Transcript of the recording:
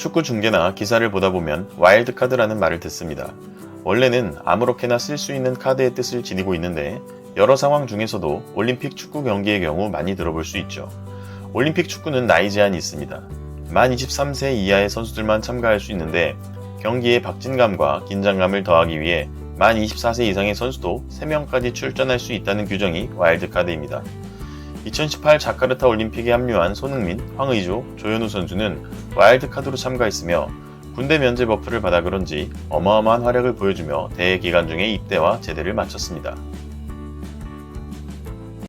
축구 중계나 기사를 보다 보면 와일드카드라는 말을 듣습니다. 원래는 아무렇게나 쓸 수 있는 카드의 뜻을 지니고 있는데 여러 상황 중에서도 올림픽 축구 경기의 경우 많이 들어볼 수 있죠. 올림픽 축구는 나이 제한이 있습니다. 만 23세 이하의 선수들만 참가할 수 있는데 경기에 박진감과 긴장감을 더하기 위해 만 24세 이상의 선수도 3명까지 출전할 수 있다는 규정이 와일드카드입니다. 2018 자카르타 올림픽에 합류한 손흥민, 황의조, 조현우 선수는 와일드카드로 참가했으며 군대 면제 버프를 받아 그런지 어마어마한 활약을 보여주며 대회 기간 중에 입대와 제대를 마쳤습니다.